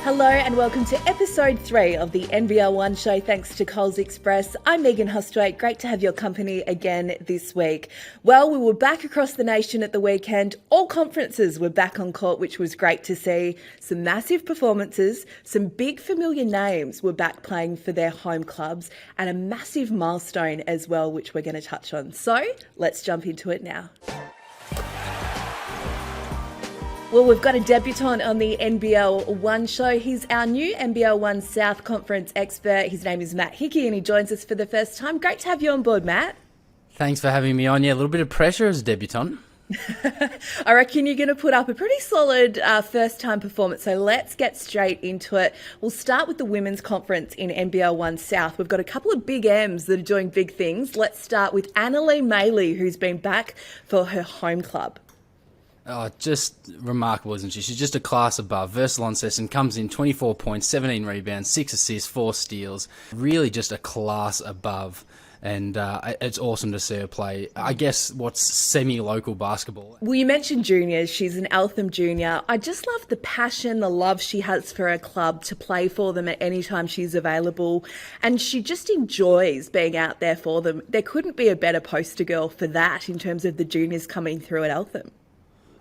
Hello and welcome to episode 3 of the NBL1 Show thanks to Coles Express. I'm Megan Hustwaite. Great to have your company again this week. Well, we were back across the nation at the weekend. All conferences were back on court, which was great to see. Some massive performances, some big familiar names were back playing for their home clubs, and a massive milestone as well, which we're going to touch on. So let's jump into it now. Well, we've got a debutant on the NBL1 Show. He's our new NBL1 South Conference expert. His name is Matt Hickey and he joins us for the first time. Great to have you on board, Matt. Thanks for having me on. Yeah, a little bit of pressure as a debutant. I reckon you're going to put up a pretty solid first-time performance, so let's get straight into it. We'll start with the Women's Conference in NBL1 South. We've got a couple of big M's that are doing big things. Let's start with Annalee Maley, who's been back for her home club. Oh, just remarkable, isn't she? She's just a class above. Versatile on session, comes in 24 points, 17 rebounds, 6 assists, 4 steals. Really just a class above. And it's awesome to see her play. I guess what's semi-local basketball. Well, you mentioned juniors. She's an Eltham junior. I just love the passion, the love she has for her club to play for them at any time she's available. And she just enjoys being out there for them. There couldn't be a better poster girl for that in terms of the juniors coming through at Eltham.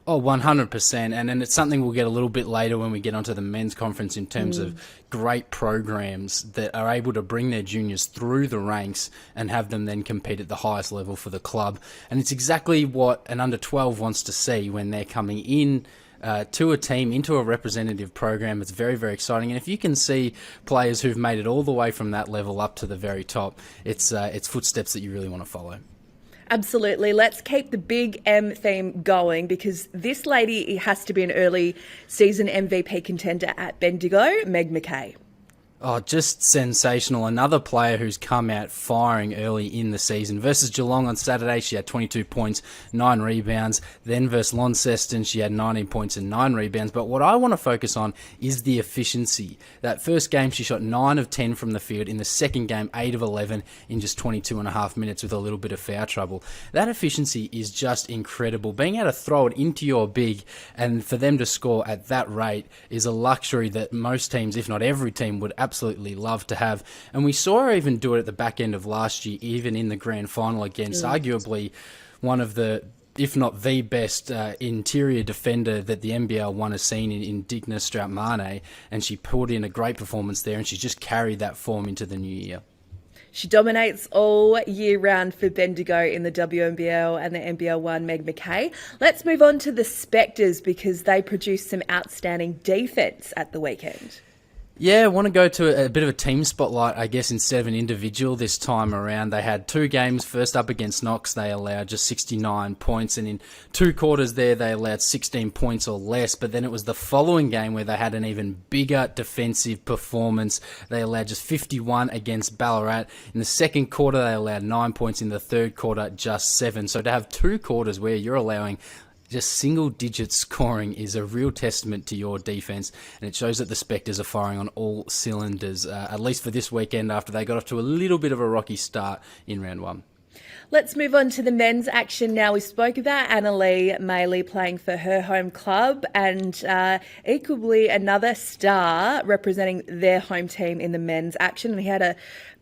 Oh, 100%. And then it's something we'll get a little bit later when we get onto the men's conference in terms of great programs that are able to bring their juniors through the ranks and have them then compete at the highest level for the club. And it's exactly what an under-12 wants to see when they're coming in to a team, into a representative program. It's very, very exciting. And if you can see players who've made it all the way from that level up to the very top, it's footsteps that you really want to follow. Absolutely. Let's keep the big M theme going because this lady has to be an early season MVP contender at Bendigo, Meg McKay. Oh, just sensational. Another player who's come out firing early in the season. Versus Geelong on Saturday, she had 22 points, 9 rebounds. Then versus Launceston, she had 19 points and 9 rebounds. But what I want to focus on is the efficiency. That first game, she shot 9 of 10 from the field. In the second game, 8 of 11 in just 22 and a half minutes with a little bit of foul trouble. That efficiency is just incredible. Being able to throw it into your big and for them to score at that rate is a luxury that most teams, if not every team, would absolutely love to have. And we saw her even do it at the back end of last year, even in the grand final against arguably one of the, if not the best interior defender that the NBL1 has seen in Digna Strout-Mane, and she put in a great performance there and she's just carried that form into the new year. She dominates all year round for Bendigo in the WNBL and the NBL1, Meg McKay. Let's move on to the Spectres because they produced some outstanding defence at the weekend. Yeah, I want to go to a bit of a team spotlight, I guess, instead of an individual this time around. They had 2 games. First up against Knox, they allowed just 69 points. And in 2 quarters there, they allowed 16 points or less. But then it was the following game where they had an even bigger defensive performance. They allowed just 51 against Ballarat. In the second quarter, they allowed 9 points. In the third quarter, just 7. So to have 2 quarters where you're allowing just single-digit scoring is a real testament to your defense, and it shows that the Spectres are firing on all cylinders, at least for this weekend after they got off to a little bit of a rocky start in round 1. Let's move on to the men's action now. We spoke about Annalee Maley playing for her home club and equally another star representing their home team in the men's action, and he had a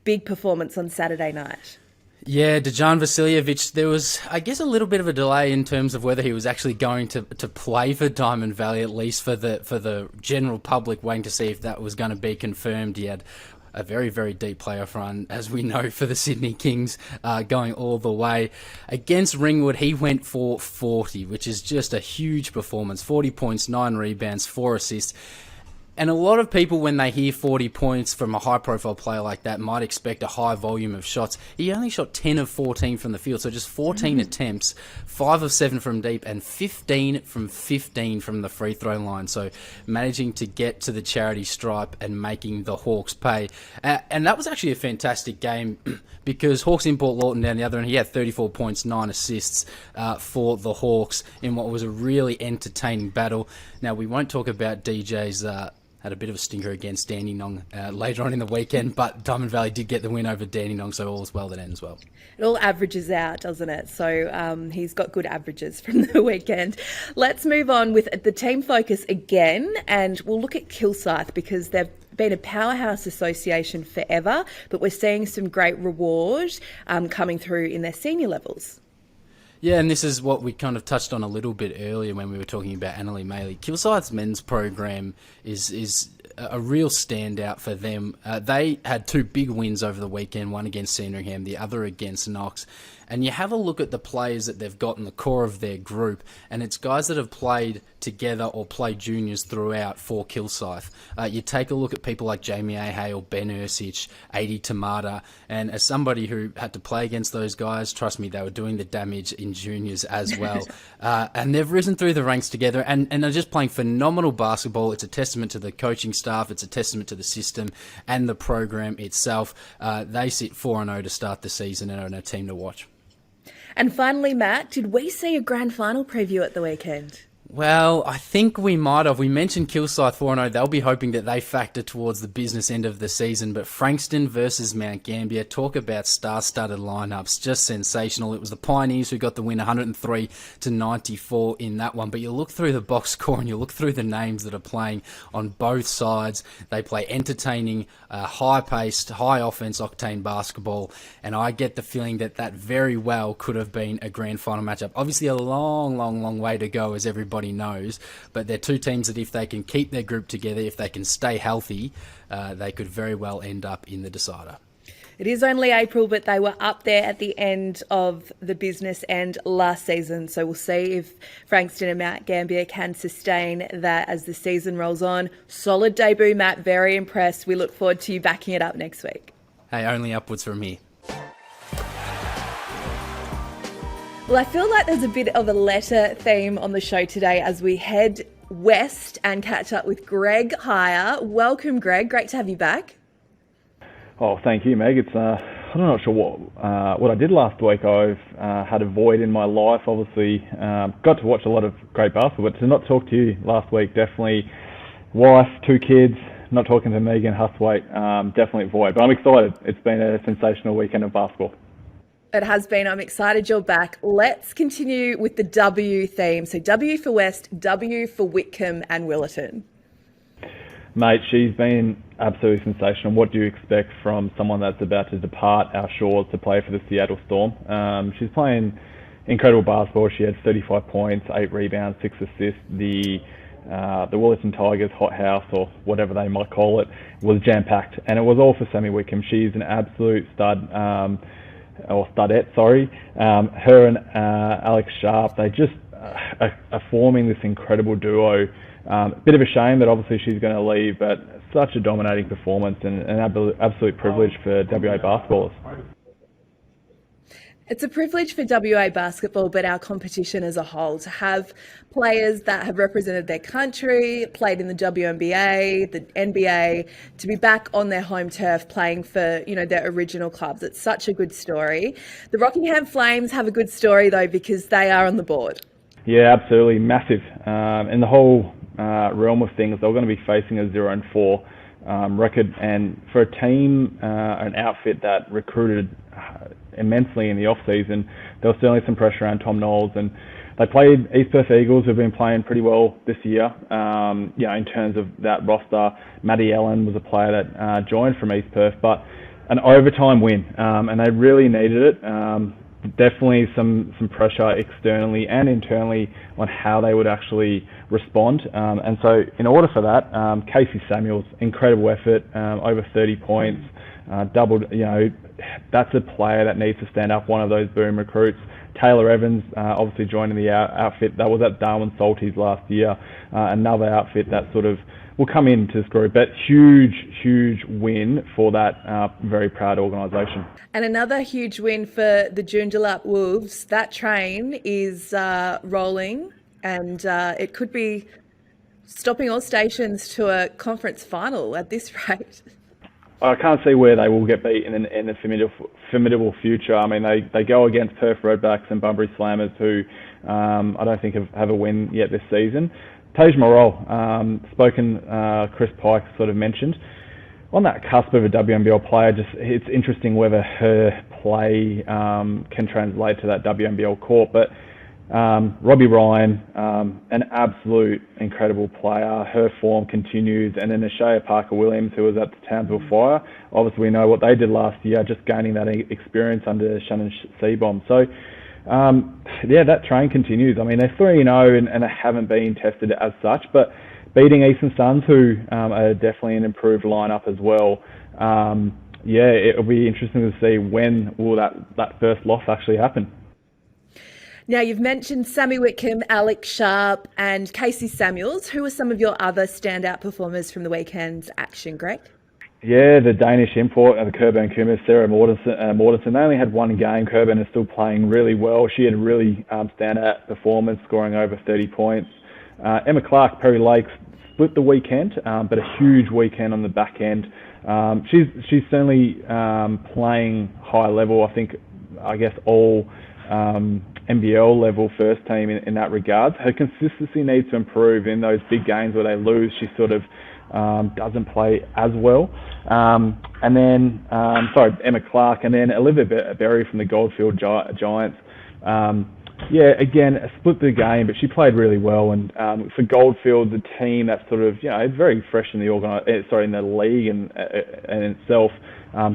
big performance on Saturday night. Yeah, Dejan Vasiljevic, there was, I guess, a little bit of a delay in terms of whether he was actually going to play for Diamond Valley, at least for the general public, waiting to see if that was going to be confirmed. He had a very, very deep playoff run, as we know, for the Sydney Kings, going all the way. Against Ringwood, he went for 40, which is just a huge performance. 40 points, 9 rebounds, 4 assists. And a lot of people, when they hear 40 points from a high-profile player like that, might expect a high volume of shots. He only shot 10 of 14 from the field, so just 14 attempts, 5 of 7 from deep, and 15 from 15 from the free throw line. So managing to get to the charity stripe and making the Hawks pay. And that was actually a fantastic game because Hawks import Lawton down the other end. He had 34 points, 9 assists for the Hawks in what was a really entertaining battle. Now, we won't talk about DJ's had a bit of a stinker against Dandenong later on in the weekend, but Diamond Valley did get the win over Dandenong, so all is well that ends well. It all averages out, doesn't it? So he's got good averages from the weekend. Let's move on with the team focus again, and we'll look at Kilsyth because they've been a powerhouse association forever, but we're seeing some great reward coming through in their senior levels. Yeah, and this is what we kind of touched on a little bit earlier when we were talking about Annalee Maley. Kilsyth's men's program is a real standout for them. They had 2 big wins over the weekend, one against Sandringham, the other against Knox. And you have a look at the players that they've got in the core of their group, and it's guys that have played together or played juniors throughout for Kilsyth. You take a look at people like Jamie A. Hale, Ben Ursich, Adi Tamata, and as somebody who had to play against those guys, trust me, they were doing the damage in juniors as well. And they've risen through the ranks together and are just playing phenomenal basketball. It's a testament to the coaching staff, it's a testament to the system and the program itself. They sit 4-0 to start the season and are a team to watch. And finally, Matt, did we see a grand final preview at the weekend? Well, I think we might have. We mentioned Kilsyth 4-0. They'll be hoping that they factor towards the business end of the season. But Frankston versus Mount Gambier, talk about star-studded lineups. Just sensational. It was the Pioneers who got the win 103-94 in that one. But you look through the box score and you look through the names that are playing on both sides. They play entertaining, high-paced, high-offense, octane basketball. And I get the feeling that that very well could have been a grand final matchup. Obviously, a long, long, long way to go, as everybody knows, but they're 2 teams that if they can keep their group together, if they can stay healthy, they could very well end up in the decider. It is only April, but they were up there at the end of the business end last season. So we'll see if Frankston and Mount Gambier can sustain that as the season rolls on. Solid debut, Matt. Very impressed. We look forward to you backing it up next week. Hey, only upwards from here. Well, I feel like there's a bit of a letter theme on the show today as we head west and catch up with Greg Hire. Welcome, Greg. Great to have you back. Oh, thank you, Meg. I'm not sure what I did last week. I've had a void in my life, obviously. Got to watch a lot of great basketball, but to not talk to you last week, definitely wife, 2 kids, not talking to Megan Hustwaite, definitely void. But I'm excited. It's been a sensational weekend of basketball. It has been. I'm excited you're back. Let's continue with the W theme. So W for West, W for Whitcomb and Willetton. Mate, she's been absolutely sensational. What do you expect from someone that's about to depart our shores to play for the Seattle Storm? She's playing incredible basketball. She had 35 points, 8 rebounds, 6 assists. The Willetton Tigers hothouse, or whatever they might call it, was jam-packed. And it was all for Sammy Whitcomb. She's an absolute stud. Or studette, sorry. Her and Alex Sharp, they just are forming this incredible duo. Bit of a shame that obviously she's going to leave, but such a dominating performance and an absolute privilege for WA basketballers. It's a privilege for WA basketball, but our competition as a whole, to have players that have represented their country, played in the WNBA, the NBA, to be back on their home turf playing for, their original clubs. It's such a good story. The Rockingham Flames have a good story, though, because they are on the board. Yeah, absolutely. Massive. In the whole realm of things, they're going to be facing a 0-4 record. And for a team, an outfit that recruited immensely in the off-season, there was certainly some pressure around Tom Knowles, and they played East Perth Eagles, who've been playing pretty well this year. In terms of that roster, Maddie Allen was a player that joined from East Perth, but an overtime win, and they really needed it. Definitely some pressure externally and internally on how they would actually respond. And so in order for that, Casey Samuels, incredible effort, over 30 points, doubled, that's a player that needs to stand up, one of those boom recruits. Taylor Evans, obviously joining the outfit, that was at Darwin Salties last year, another outfit that sort of will come into this group, but huge win for that very proud organisation. And another huge win for the Joondalup Wolves. That train is rolling, and it could be stopping all stations to a conference final at this rate. I can't see where they will get beaten in the formidable future. I mean, they go against Perth Redbacks and Bunbury Slammers, who I don't think have a win yet this season. Tage Morrell, Chris Pike sort of mentioned, on that cusp of a WNBL player, it's interesting whether her play can translate to that WNBL court. But Robbie Ryan, an absolute incredible player. Her form continues. And then Ashaya Parker-Williams, who was at the Townsville Fire. Obviously, we know what they did last year, just gaining that experience under Shannon Seabom. So, that train continues. I mean, they're 3-0 and they haven't been tested as such, but beating Eastern Suns, who are definitely an improved lineup as well. It'll be interesting to see when will that first loss actually happen. Now, you've mentioned Sammy Whitcomb, Alex Sharp and Casey Samuels. Who are some of your other standout performers from the weekend's action, Greg? Yeah, the Danish import of the Coburn Cougars, Sarah Mortensen. They only had one game. Coburn is still playing really well. She had a really standout performance, scoring over 30 points. Emma Clark, Perry Lakes, split the weekend, but a huge weekend on the back end. She's certainly playing high level. I guess all NBL level first team in that regard. Her consistency needs to improve in those big games where they lose. She sort of doesn't play as well. Emma Clark, and then Olivia Berry from the Goldfield Giants. Again, split the game, but she played really well. And for Goldfield, the team that's sort of very fresh in the in the league and itself.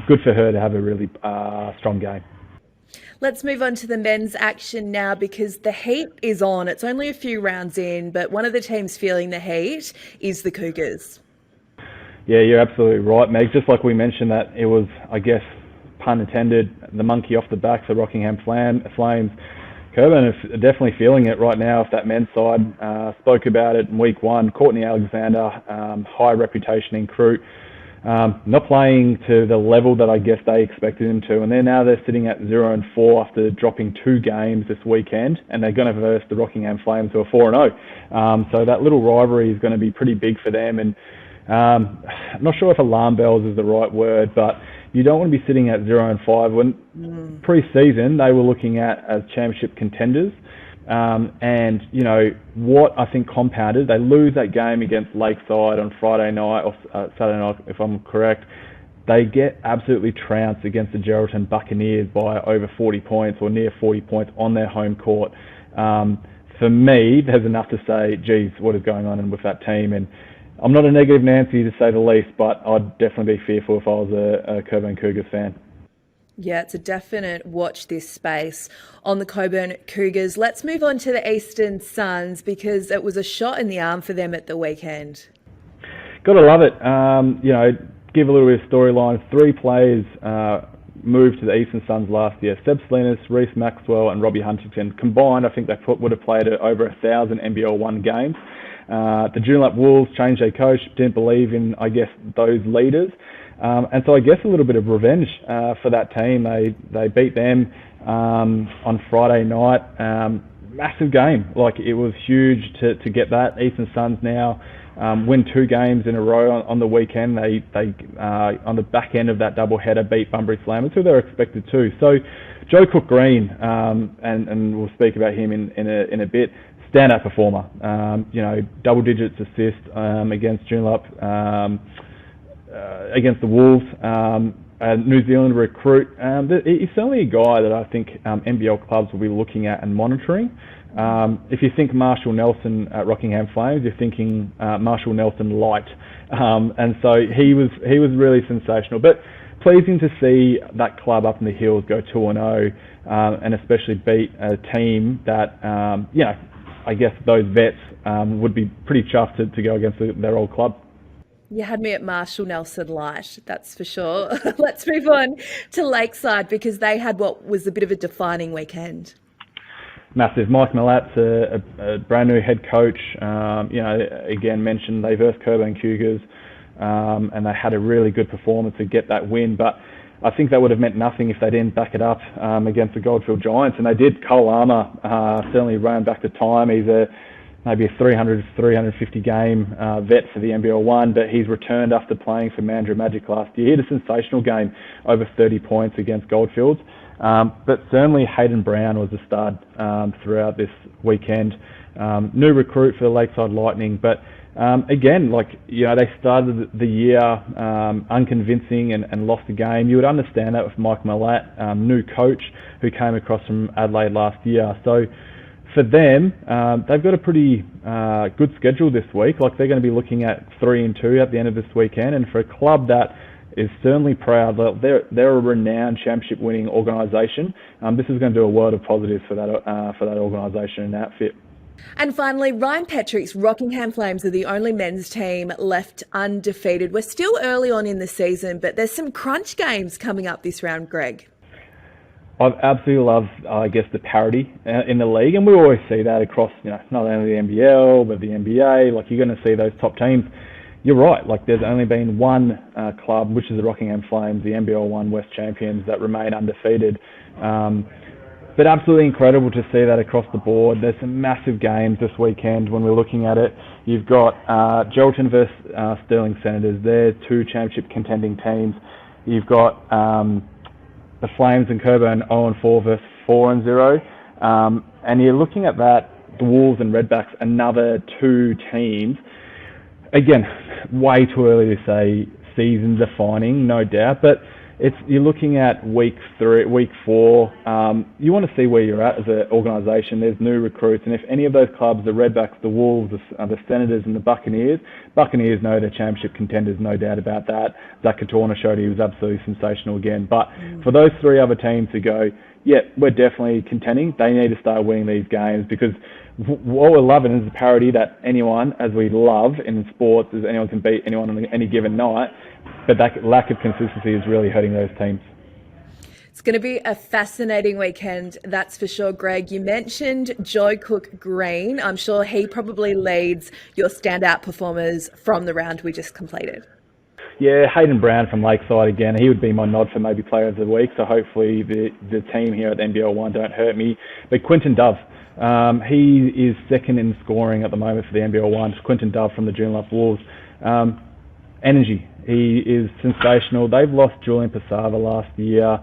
Good for her to have a really strong game. Let's move on to the men's action now, because the heat is on. It's only a few rounds in, but one of the teams feeling the heat is the Cougars. Yeah, you're absolutely right, Meg. Just like we mentioned that it was, I guess, pun intended, the monkey off the back for Rockingham Flames. Coburn are definitely feeling it right now. If that men's side spoke about it in week one, Courtney Alexander, high reputation in Crewe, not playing to the level that I guess they expected him to, and they're sitting at 0-4 after dropping 2 games this weekend, and they're going to verse the Rockingham Flames, who are 4-0. So that little rivalry is going to be pretty big for them, and I'm not sure if alarm bells is the right word, but you don't want to be sitting at 0-5 when pre-season they were looking at as championship contenders. And what I think compounded, they lose that game against Lakeside on Friday night or Saturday night, if I'm correct. They get absolutely trounced against the Geraldton Buccaneers by over 40 points or near 40 points on their home court. For me, there's enough to say, geez, what is going on with that team? And I'm not a negative Nancy, to say the least, but I'd definitely be fearful if I was a Coburn Cougars fan. Yeah, it's a definite watch this space on the Coburn Cougars. Let's move on to the Eastern Suns, because it was a shot in the arm for them at the weekend. Gotta love it. Give a little bit of storyline. 3 players moved to the Eastern Suns last year. Seb Salinas, Reese Maxwell and Robbie Huntington. Combined, I think they would have played over 1,000 NBL1 games. The Joondalup Wolves changed their coach, didn't believe in, I guess, those leaders. And so I guess a little bit of revenge for that team. They beat them on Friday night. Massive game. Like, it was huge to get that. Eastern Suns now win 2 games in a row on the weekend. They on the back end of that doubleheader beat Bunbury Slammers, who they were expected to. So Joe Cook-Green, and we'll speak about him in a bit. Standout performer. Double digits assist against Joondalup. Against the Wolves, a New Zealand recruit. He's certainly a guy that I think NBL clubs will be looking at and monitoring. If you think Marshall Nelson at Rockingham Flames, you're thinking Marshall Nelson light, and so he was really sensational. But pleasing to see that club up in the hills go 2-0, and especially beat a team that I guess those vets would be pretty chuffed to go against their old club. You had me at Marshall Nelson light, that's for sure. Let's move on to Lakeside, because they had what was a bit of a defining weekend. Massive. Mike Malat's a brand new head coach. Again, mentioned they versed Coburn Cougars, and they had a really good performance to get that win. But I think that would have meant nothing if they didn't back it up against the Goldfield Giants, and they did. Cole Armour certainly ran back to time. He's maybe a 350 game vet for the NBL1, but he's returned after playing for Mandurah Magic last year. He had a sensational game, over 30 points against Goldfields. But certainly Hayden Brown was a stud throughout this weekend. New recruit for the Lakeside Lightning, but again, they started the year unconvincing and lost the game. You would understand that with Mike Mallat, new coach who came across from Adelaide last year. So for them, they've got a pretty good schedule this week. They're going to be looking at 3-2 at the end of this weekend, and for a club that is certainly proud, they're a renowned championship-winning organisation. This is going to do a world of positives for that organisation and outfit. And finally, Ryan Petrick's Rockingham Flames are the only men's team left undefeated. We're still early on in the season, but there's some crunch games coming up this round, Greg. I absolutely love, the parity in the league, and we always see that across, not only the NBL, but the NBA. You're going to see those top teams. You're right, there's only been one club, which is the Rockingham Flames, the NBL1 West champions, that remain undefeated. But absolutely incredible to see that across the board. There's some massive games this weekend when we're looking at it. You've got Geraldton versus Stirling Senators. They're two championship contending teams. You've got the Flames and Coburn 0-4 versus 4-0. And you're looking at that, the Wolves and Redbacks, another two teams. Again, way too early to say season defining, no doubt, but you're looking at week 4. You want to see where you're at as an organisation. There's new recruits, and if any of those clubs, the Redbacks, the Wolves, the Senators and the Buccaneers know they're championship contenders, no doubt about that. Zach Katorna showed he was absolutely sensational again. But for those three other teams to go, yeah, we're definitely contending, they need to start winning these games, because what we're loving is the parity that anyone, as we love in sports, is anyone can beat anyone on any given night. But that lack of consistency is really hurting those teams. It's going to be a fascinating weekend, that's for sure, Greg. You mentioned Joe Cook-Green. I'm sure he probably leads your standout performers from the round we just completed. Yeah, Hayden Brown from Lakeside again. He would be my nod for maybe Player of the Week, so hopefully the team here at NBL1 don't hurt me. But Quinton Dove, he is second in scoring at the moment for the NBL1. Quinton Dove from the Joondalup Wolves. Energy. He is sensational. They've lost Julian Passava last year.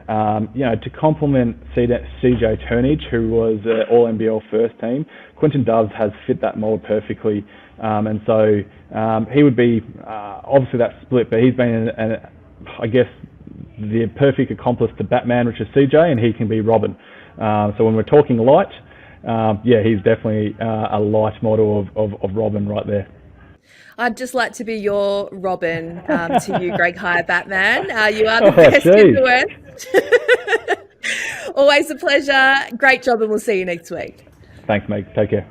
To complement CJ Turnage, who was All-NBL first team, Quinton Doves has fit that mould perfectly. And so he would be obviously that split, but he's been, the perfect accomplice to Batman, which is CJ, and he can be Robin. So when we're talking light, he's definitely a light model of Robin right there. I'd just like to be your Robin to you, Greg Hire Batman. You are the best in the West. Always a pleasure. Great job, and we'll see you next week. Thanks, Meg. Take care.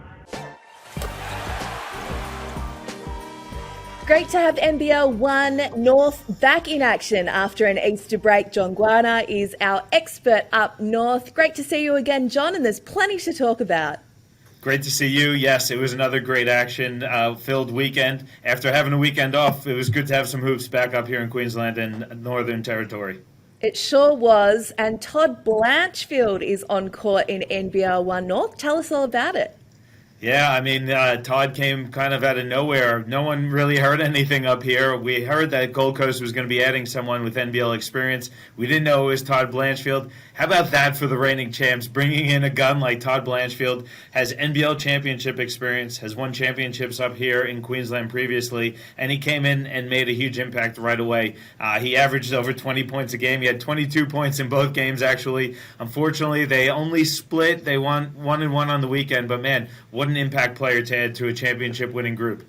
Great to have NBL1 North back in action after an Easter break. John Guana is our expert up north. Great to see you again, John, and there's plenty to talk about. Great to see you. Yes, it was another great action-filled weekend. After having a weekend off, it was good to have some hoops back up here in Queensland and Northern Territory. It sure was. And Todd Blanchfield is on court in NBL1 North. Tell us all about it. Yeah, I mean, Todd came kind of out of nowhere. No one really heard anything up here. We heard that Gold Coast was going to be adding someone with NBL experience. We didn't know it was Todd Blanchfield. How about that for the reigning champs? Bringing in a gun like Todd Blanchfield, has NBL championship experience, has won championships up here in Queensland previously, and he came in and made a huge impact right away. He averaged over 20 points a game. He had 22 points in both games, actually. Unfortunately, they only split. They won 1-1 on the weekend, but man, what an impact player to add to a championship-winning group.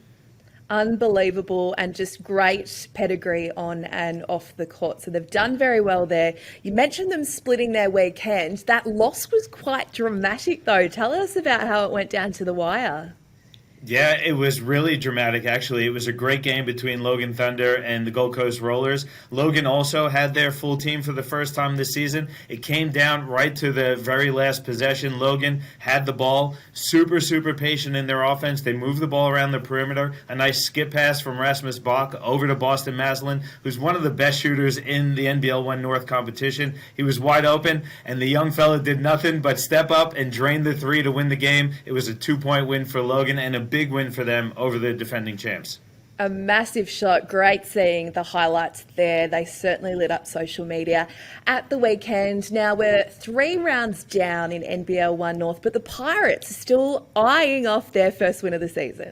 Unbelievable, and just great pedigree on and off the court. So they've done very well there. You mentioned them splitting their weekend. That loss was quite dramatic, though. Tell us about how it went down to the wire. Yeah, it was really dramatic, actually. It was a great game between Logan Thunder and the Gold Coast Rollers. Logan also had their full team for the first time this season. It came down right to the very last possession. Logan had the ball, super patient in their offense. They moved the ball around the perimeter. A nice skip pass from Rasmus Bach over to Boston Maslin, who's one of the best shooters in the NBL1 North competition. He was wide open, and the young fella did nothing but step up and drain the three to win the game. It was a 2-point win for Logan and a big win for them over the defending champs. A massive shot. Great seeing the highlights there. They certainly lit up social media at the weekend. Now we're 3 rounds down in NBL1 North, but the Pirates are still eyeing off their first win of the season.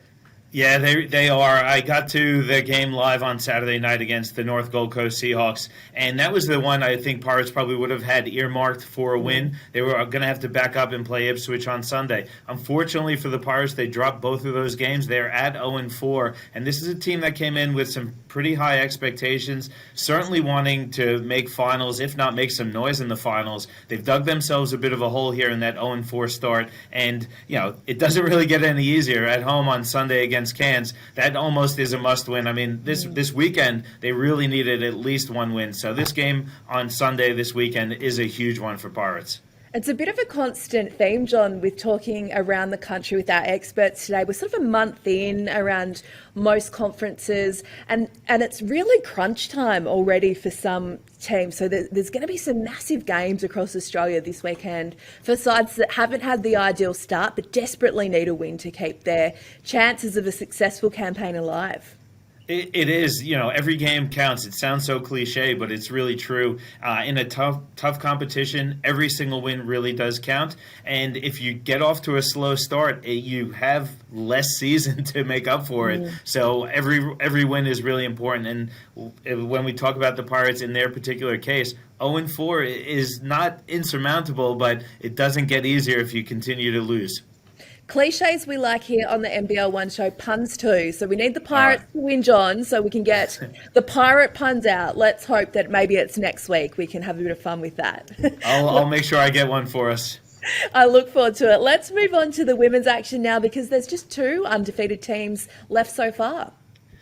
Yeah, they are. I got to the game live on Saturday night against the North Gold Coast Seahawks, and that was the one I think Pirates probably would have had earmarked for a win. They were going to have to back up and play Ipswich on Sunday. Unfortunately for the Pirates, they dropped both of those games. They're at 0-4, and this is a team that came in with some pretty high expectations, certainly wanting to make finals, if not make some noise in the finals. They've dug themselves a bit of a hole here in that 0-4 start, and it doesn't really get any easier at home on Sunday against Cairns. That almost is a must-win. I mean, this weekend they really needed at least one win. So this game on Sunday this weekend is a huge one for Pirates. It's a bit of a constant theme, John, with talking around the country with our experts today. We're sort of a month in around most conferences, and it's really crunch time already for some teams. So there's going to be some massive games across Australia this weekend for sides that haven't had the ideal start but desperately need a win to keep their chances of a successful campaign alive. It is, every game counts. It sounds so cliche, but it's really true. In a tough competition, every single win really does count. And if you get off to a slow start, you have less season to make up for it. So every win is really important. And when we talk about the Pirates in their particular case, 0-4 is not insurmountable, but it doesn't get easier if you continue to lose. Cliches we like here on the NBL1 show, puns too. So we need the Pirates to win, John, so we can get the pirate puns out. Let's hope that maybe it's next week. We can have a bit of fun with that. I'll make sure I get one for us. I look forward to it. Let's move on to the women's action now, because there's just 2 undefeated teams left so far.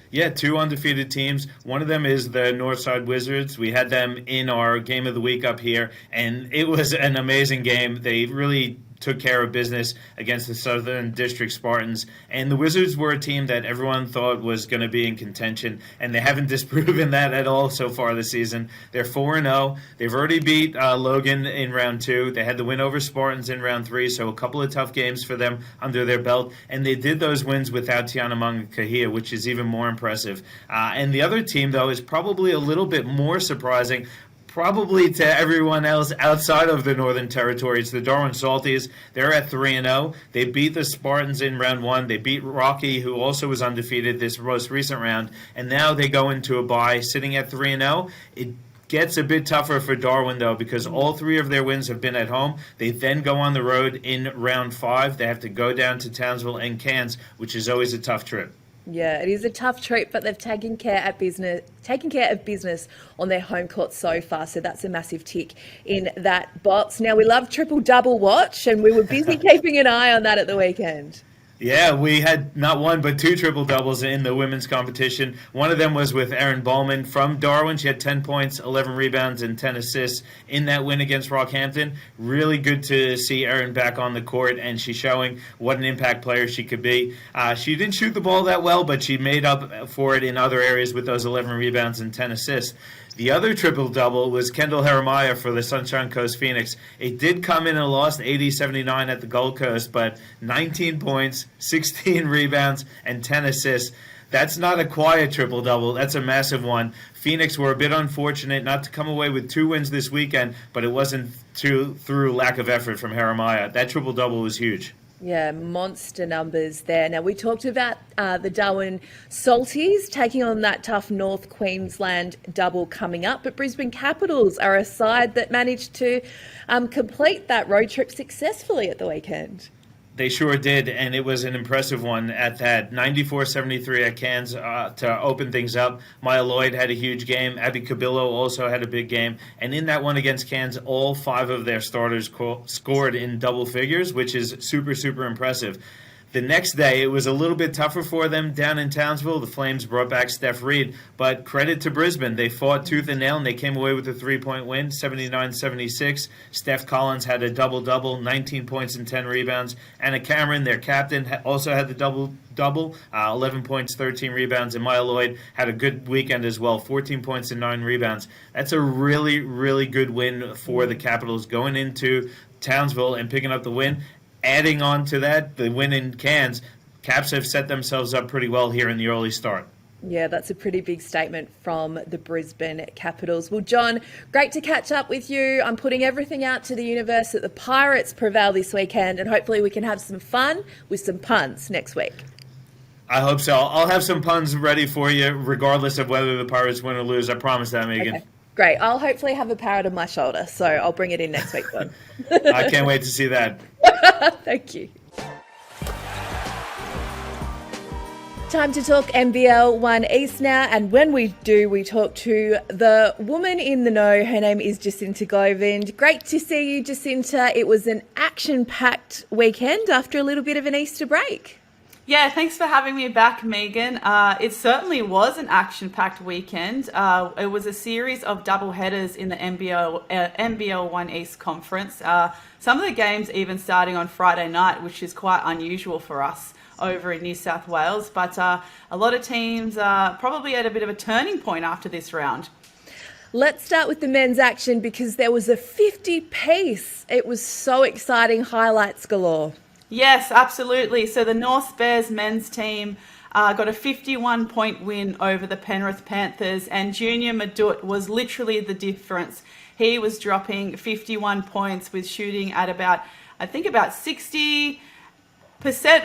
Yeah, 2 undefeated teams. One of them is the Northside Wizards. We had them in our game of the week up here, and it was an amazing game. They really took care of business against the Southern District Spartans. And the Wizards were a team that everyone thought was going to be in contention, and they haven't disproven that at all so far this season. They're 4-0. They've already beat Logan in round 2. They had the win over Spartans in round 3, so a couple of tough games for them under their belt. And they did those wins without Tiana Mungakahia, which is even more impressive. And the other team, though, is probably a little bit more surprising, probably to everyone else outside of the Northern Territory. It's the Darwin Salties. They're at 3-0. They beat the Spartans in round 1. They beat Rocky, who also was undefeated this most recent round. And now they go into a bye sitting at 3-0. It gets a bit tougher for Darwin, though, because all 3 of their wins have been at home. They then go on the road in round 5. They have to go down to Townsville and Cairns, which is always a tough trip. Yeah, it is a tough trip, but they've taken care of business on their home court so far. So that's a massive tick in that box. Now, we love triple-double watch, and we were busy keeping an eye on that at the weekend. Yeah, we had not 1 but 2 triple-doubles in the women's competition. One of them was with Erin Bowman from Darwin. She had 10 points, 11 rebounds, and 10 assists in that win against Rockhampton. Really good to see Erin back on the court, and she's showing what an impact player she could be. She didn't shoot the ball that well, but she made up for it in other areas with those 11 rebounds and 10 assists. The other triple-double was Kendall Jeremiah for the Sunshine Coast Phoenix. It did come in and lost 80-79 at the Gold Coast, but 19 points, 16 rebounds, and 10 assists. That's not a quiet triple-double. That's a massive one. Phoenix were a bit unfortunate not to come away with 2 wins this weekend, but it wasn't through lack of effort from Jeremiah. That triple-double was huge. Yeah, monster numbers there. Now, we talked about the Darwin Salties taking on that tough North Queensland double coming up, but Brisbane Capitals are a side that managed to complete that road trip successfully at the weekend. They sure did, and it was an impressive one at that. 94-73 at Cairns to open things up. Maya Lloyd had a huge game. Abby Cabillo also had a big game. And in that one against Cairns, all 5 of their starters scored in double figures, which is super, super impressive. The next day, it was a little bit tougher for them down in Townsville. The Flames brought back Steph Reed, but credit to Brisbane. They fought tooth and nail, and they came away with a 3-point win, 79-76. Steph Collins had a double-double, 19 points and 10 rebounds. Anna Cameron, their captain, also had the double-double, 11 points, 13 rebounds. And Maya Lloyd had a good weekend as well, 14 points and 9 rebounds. That's a really, really good win for the Capitals going into Townsville and picking up the win. Adding on to that, the win in Cairns, Caps have set themselves up pretty well here in the early start. Yeah, that's a pretty big statement from the Brisbane Capitals. Well, John, great to catch up with you. I'm putting everything out to the universe that the Pirates prevail this weekend, and hopefully we can have some fun with some puns next week. I hope so. I'll have some puns ready for you, regardless of whether the Pirates win or lose. I promise that, Megan. Okay, great. I'll hopefully have a parrot on my shoulder, so I'll bring it in next week, John. I can't wait to see that. Thank you. Time to talk NBL1 East now, and when we do, we talk to the woman in the know. Her name is Jacinta Govind. Great to see you, Jacinta. It was an action-packed weekend after a little bit of an Easter break. Yeah, thanks for having me back, Megan. It certainly was an action-packed weekend. It was a series of double headers in the NBL1 East Conference. Some of the games even starting on Friday night, which is quite unusual for us over in New South Wales. But a lot of teams probably at a bit of a turning point after this round. Let's start with the men's action because there was a 50-piece. It was so exciting, highlights galore. Yes, absolutely. So the North Bears men's team got a 51-point win over the Penrith Panthers, and Junior Madut was literally the difference. He was dropping 51 points with shooting at about 60%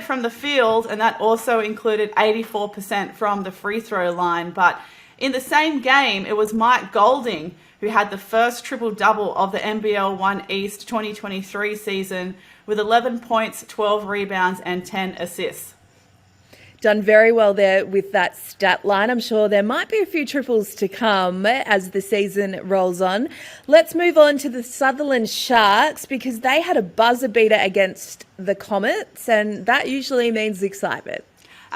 from the field, and that also included 84% from the free throw line. But in the same game, it was Mike Golding who had the first triple-double of the NBL1 East 2023 season with 11 points, 12 rebounds, and 10 assists. Done very well there with that stat line. I'm sure there might be a few triples to come as the season rolls on. Let's move on to the Sutherland Sharks because they had a buzzer beater against the Comets, and that usually means excitement.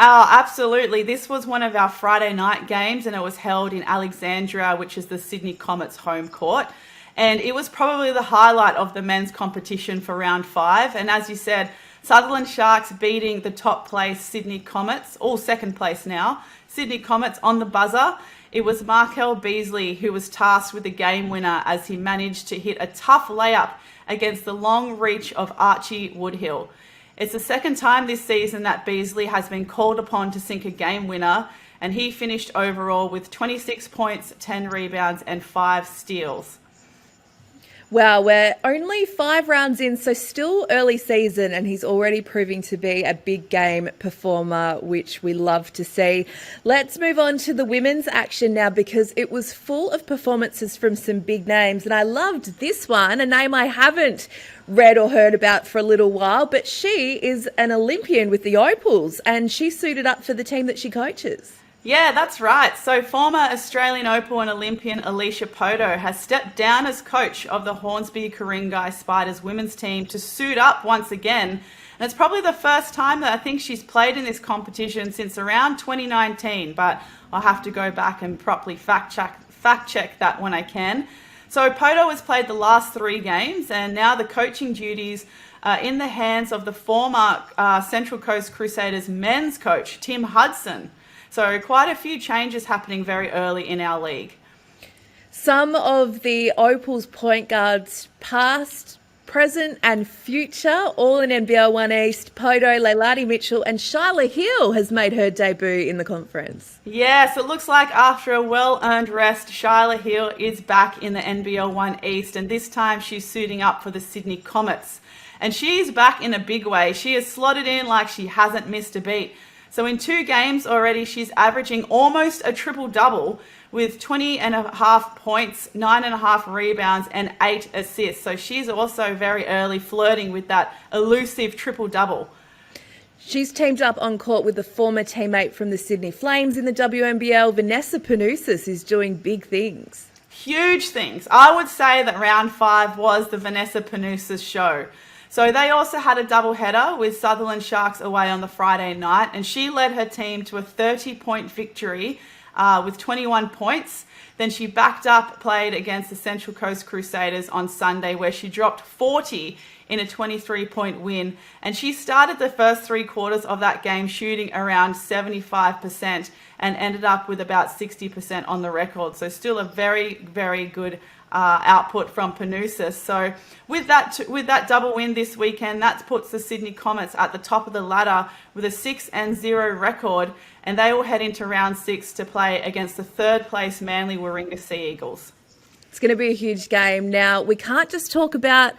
Oh, absolutely. This was one of our Friday night games, and it was held in Alexandria, which is the Sydney Comets home court. And it was probably the highlight of the men's competition for round 5. And as you said, Sutherland Sharks beating the top place Sydney Comets, all second place now, Sydney Comets on the buzzer. It was Markel Beasley who was tasked with the game winner as he managed to hit a tough layup against the long reach of Archie Woodhill. It's the second time this season that Beasley has been called upon to sink a game winner, and he finished overall with 26 points, 10 rebounds, and 5 steals. Wow, we're only 5 rounds in, so still early season, and he's already proving to be a big game performer, which we love to see. Let's move on to the women's action now because it was full of performances from some big names, and I loved this one, a name I haven't read or heard about for a little while, but she is an Olympian with the Opals, and she suited up for the team that she coaches. Yeah, that's right. So former Australian Opal and Olympian Alicia Poto has stepped down as coach of the Hornsby Ku-ring-gai Spiders women's team to suit up once again. And it's probably the first time that I think she's played in this competition since around 2019, but I'll have to go back and properly fact check that when I can. So Poto has played the last 3 games, and now the coaching duties are in the hands of the former Central Coast Crusaders men's coach, Tim Hudson. So quite a few changes happening very early in our league. Some of the Opals point guards, past, present and future, all in NBL1 East. Poto, Leilani Mitchell and Shyla Hill has made her debut in the conference. Yes, it looks like after a well-earned rest, Shyla Hill is back in the NBL1 East, and this time she's suiting up for the Sydney Comets. And she's back in a big way. She has slotted in like she hasn't missed a beat. So in 2 games already, she's averaging almost a triple-double with 20.5 points, 9.5 rebounds, and 8 assists. So she's also very early flirting with that elusive triple-double. She's teamed up on court with a former teammate from the Sydney Flames in the WNBL. Vanessa Panousis is doing big things. Huge things. I would say that round 5 was the Vanessa Panousis show. So they also had a doubleheader with Sutherland Sharks away on the Friday night, and she led her team to a 30-point victory with 21 points. Then she backed up, played against the Central Coast Crusaders on Sunday, where she dropped 40 in a 23-point win. And she started the first 3 quarters of that game shooting around 75% and ended up with about 60% on the record. So still a very, very good output from Panoosa. So with that double win this weekend, that puts the Sydney Comets at the top of the ladder with a 6-0 record, and they will head into round 6 to play against the third place Manly Warringah Sea Eagles. It's going to be a huge game. Now, we can't just talk about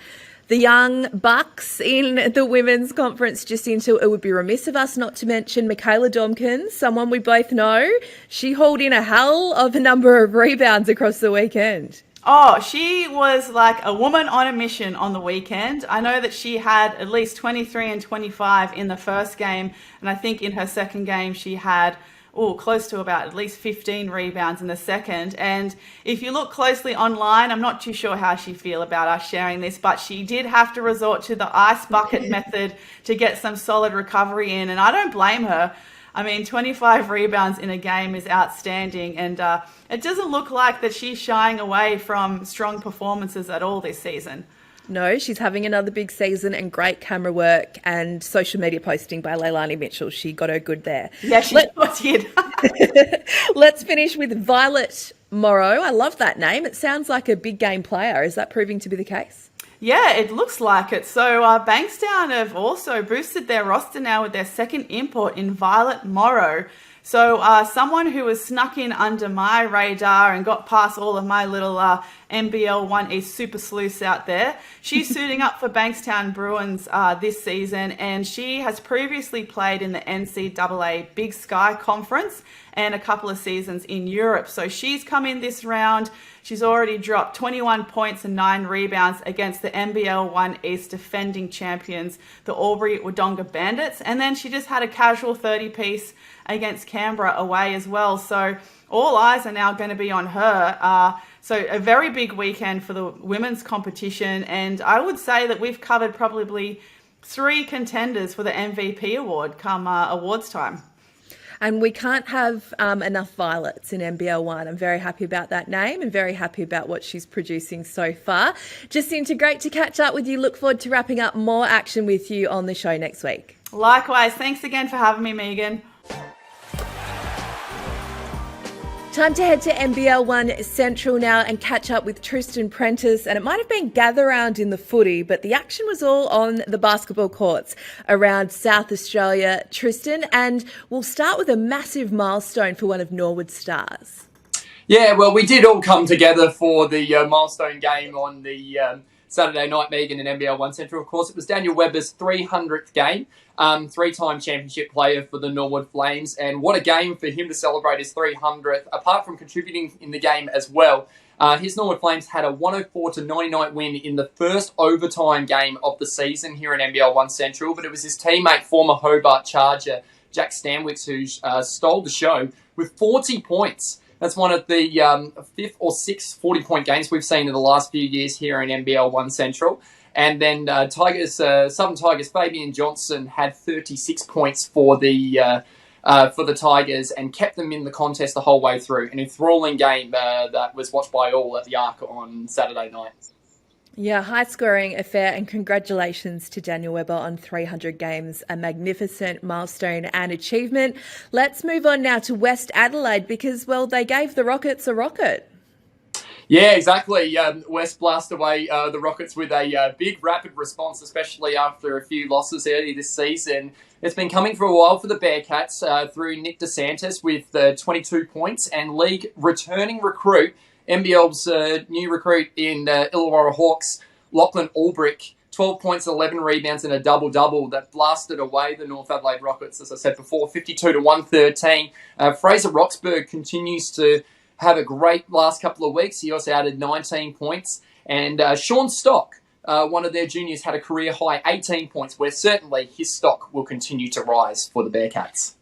the young Bucks in the women's conference, Jacinta. It would be remiss of us not to mention Michaela Domkins, someone we both know. She hauled in a hell of a number of rebounds across the weekend. Oh, she was like a woman on a mission on the weekend. I know that she had at least 23 and 25 in the first game, and I think in her second game she had close to about at least 15 rebounds in the second. And if you look closely online, I'm not too sure how she feel about us sharing this, but she did have to resort to the ice bucket method to get some solid recovery in, and I don't blame her. I mean, 25 rebounds in a game is outstanding, and it doesn't look like that she's shying away from strong performances at all this season. No, she's having another big season and great camera work and social media posting by Leilani Mitchell. She got her good there. Yeah, she did. Let's finish with Violet Morrow. I love that name. It sounds like a big game player. Is that proving to be the case? Yeah, it looks like it. So Bankstown have also boosted their roster now with their second import in Violet Morrow. So someone who was snuck in under my radar and got past all of my little NBL1 East super sleuths out there. She's suiting up for Bankstown Bruins this season, and she has previously played in the NCAA Big Sky Conference and a couple of seasons in Europe. So she's come in this round. She's already dropped 21 points and 9 rebounds against the NBL1 East defending champions, the Albury Wodonga Bandits. And then she just had a casual 30-piece against Canberra away as well. So all eyes are now going to be on her. So a very big weekend for the women's competition. And I would say that we've covered probably 3 contenders for the MVP award come awards time. And we can't have enough Violets in NBL1. I'm very happy about that name and very happy about what she's producing so far. Jacinta, great to catch up with you. Look forward to wrapping up more action with you on the show next week. Likewise. Thanks again for having me, Megan. Time to head to NBL1 Central now and catch up with Tristan Prentice. And it might have been gather round in the footy, but the action was all on the basketball courts around South Australia, Tristan. And we'll start with a massive milestone for one of Norwood's stars. Yeah, well, we did all come together for the milestone game on the Saturday night, Megan, in NBL1 Central. Of course, it was Daniel Webber's 300th game, 3-time championship player for the Norwood Flames. And what a game for him to celebrate his 300th, apart from contributing in the game as well. His Norwood Flames had a 104-99 win in the first overtime game of the season here in NBL1 Central, but it was his teammate, former Hobart Charger, Jack Stanwicks, who stole the show with 40 points. That's one of the 5th or 6th 40-point games we've seen in the last few years here in NBL1 Central. And then Southern Tigers' Fabian Johnson had 36 points for the Tigers and kept them in the contest the whole way through. An enthralling game that was watched by all at the Arc on Saturday night. Yeah, high-scoring affair, and congratulations to Daniel Webber on 300 games, a magnificent milestone and achievement. Let's move on now to West Adelaide because, well, they gave the Rockets a rocket. Yeah, exactly. West blast away the Rockets with a big, rapid response, especially after a few losses early this season. It's been coming for a while for the Bearcats through Nick DeSantis with 22 points and league returning recruit, NBL's new recruit in Illawarra Hawks, Lachlan Ulbrich, 12 points, 11 rebounds and a double-double that blasted away the North Adelaide Rockets, as I said before, 52-113. Fraser Roxburgh continues to have a great last couple of weeks. He also added 19 points. And Sean Stock, one of their juniors, had a career-high 18 points, where certainly his stock will continue to rise for the Bearcats.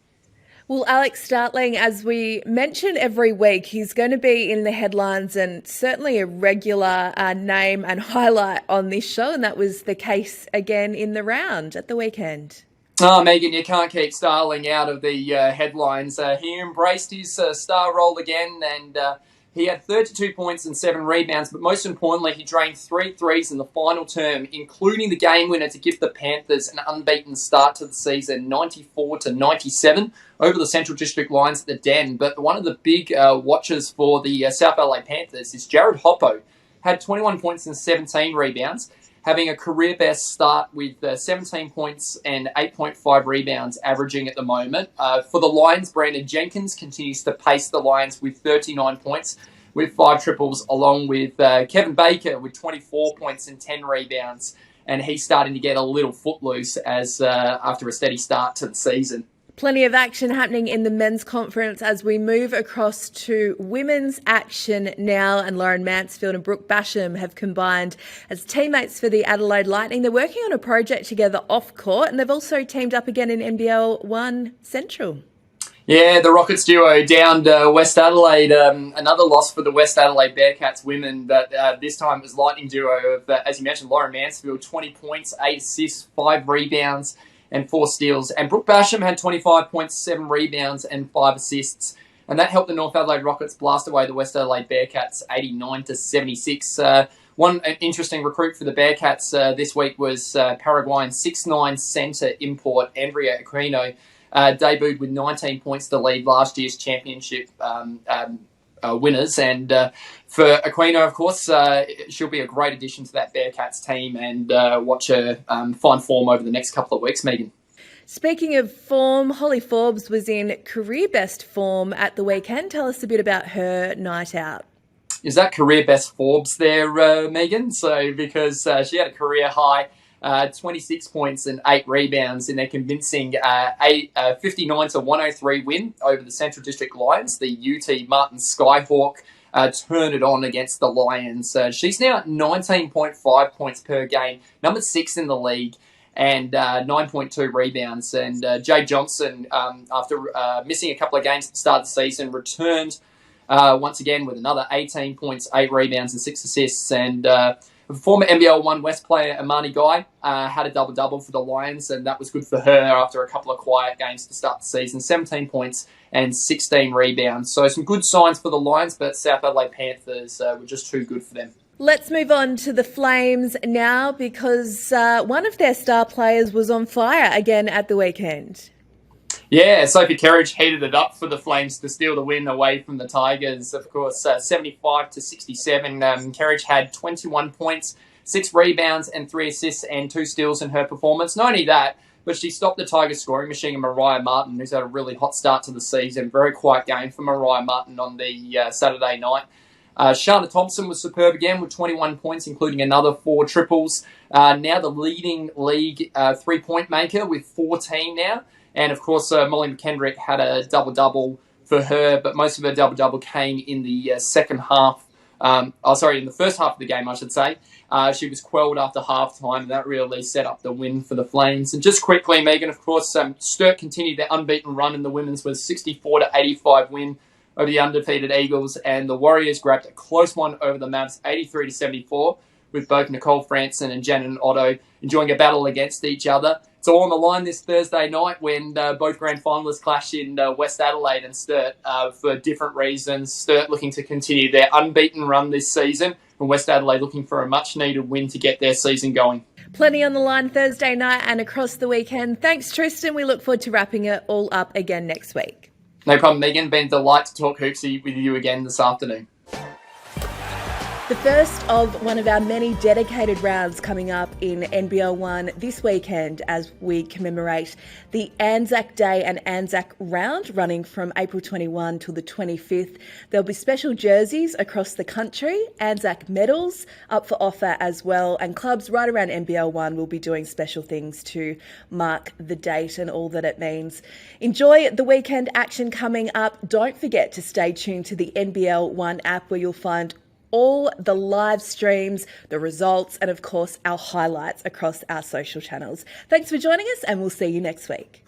Well, Alex Startling, as we mention every week, he's going to be in the headlines and certainly a regular name and highlight on this show, and that was the case again in the round at the weekend. Oh, Megan, you can't keep Starling out of the headlines. He embraced his star role again, and he had 32 points and 7 rebounds, but most importantly, he drained 3 threes in the final term, including the game winner to give the Panthers an unbeaten start to the season, 94-97 over the Central District Lions at the Den. But one of the big watchers for the South LA Panthers is Jared Hoppo. had 21 points and 17 rebounds, having a career best start with 17 points and 8.5 rebounds averaging at the moment. For the Lions, Brandon Jenkins continues to pace the Lions with 39 points with 5 triples, along with Kevin Baker with 24 points and 10 rebounds. And he's starting to get a little footloose as after a steady start to the season. Plenty of action happening in the men's conference as we move across to women's action now. And Lauren Mansfield and Brooke Basham have combined as teammates for the Adelaide Lightning. They're working on a project together off court, and they've also teamed up again in NBL1 Central. Yeah, the Rockets duo downed West Adelaide. Another loss for the West Adelaide Bearcats women, but this time it was Lightning duo of, as you mentioned, Lauren Mansfield, 20 points, 8 assists, 5 rebounds, and 4 steals. And Brooke Basham had 25 points, 7 rebounds, and 5 assists. And that helped the North Adelaide Rockets blast away the West Adelaide Bearcats 89-76. One interesting recruit for the Bearcats this week was Paraguayan 6'9" centre import Andrea Aquino. Debuted with 19 points to lead last year's championship winners. And for Aquino, of course, she'll be a great addition to that Bearcats team, and watch her find form over the next couple of weeks, Megan. Speaking of form, Holly Forbes was in career best form at the weekend. Tell us a bit about her night out. Is that career best Forbes there, Megan? So because she had a career high 26 points and 8 rebounds in their convincing 59-103 win over the Central District Lions. The UT Martin Skyhawk turned it on against the Lions. She's now at 19.5 points per game, number 6 in the league, and 9.2 rebounds. And Jade Johnson, after missing a couple of games at the start of the season, returned once again with another 18 points, 8 rebounds, and 6 assists. And former NBL1 West player Amani Guy had a double-double for the Lions, and that was good for her after a couple of quiet games to start the season. 17 points and 16 rebounds. So some good signs for the Lions, but South Adelaide Panthers were just too good for them. Let's move on to the Flames now, because one of their star players was on fire again at the weekend. Yeah, Sophie Kerridge heated it up for the Flames to steal the win away from the Tigers. Of course, 75-67. Kerridge had 21 points, 6 rebounds and 3 assists and 2 steals in her performance. Not only that, but she stopped the Tigers scoring machine and Mariah Martin, who's had a really hot start to the season. Very quiet game for Mariah Martin on the Saturday night. Shana Thompson was superb again with 21 points, including another 4 triples. Now the leading league three-point maker with 14 now. And, of course, Molly McKendrick had a double-double for her, but most of her double-double came in the second half. In the first half of the game, I should say. She was quelled after halftime, and that really set up the win for the Flames. And just quickly, Megan, of course, Sturt continued their unbeaten run in the women's with 64-85 win over the undefeated Eagles, and the Warriors grabbed a close one over the Mavs, 83-74, with both Nicole Franson and Janet Otto enjoying a battle against each other. It's all on the line this Thursday night when both grand finalists clash in West Adelaide and Sturt for different reasons. Sturt looking to continue their unbeaten run this season, and West Adelaide looking for a much-needed win to get their season going. Plenty on the line Thursday night and across the weekend. Thanks, Tristan. We look forward to wrapping it all up again next week. No problem, Megan. Been a delight to talk hoopsie with you again this afternoon. The first of one of our many dedicated rounds coming up in NBL1 this weekend as we commemorate the Anzac Day and Anzac round running from April 21 till the 25th. There'll be special jerseys across the country, Anzac medals up for offer as well, and clubs right around NBL1 will be doing special things to mark the date and all that it means. Enjoy the weekend action coming up. Don't forget to stay tuned to the NBL1 app where you'll find all the live streams, the results, and of course our highlights across our social channels. Thanks for joining us, and we'll see you next week.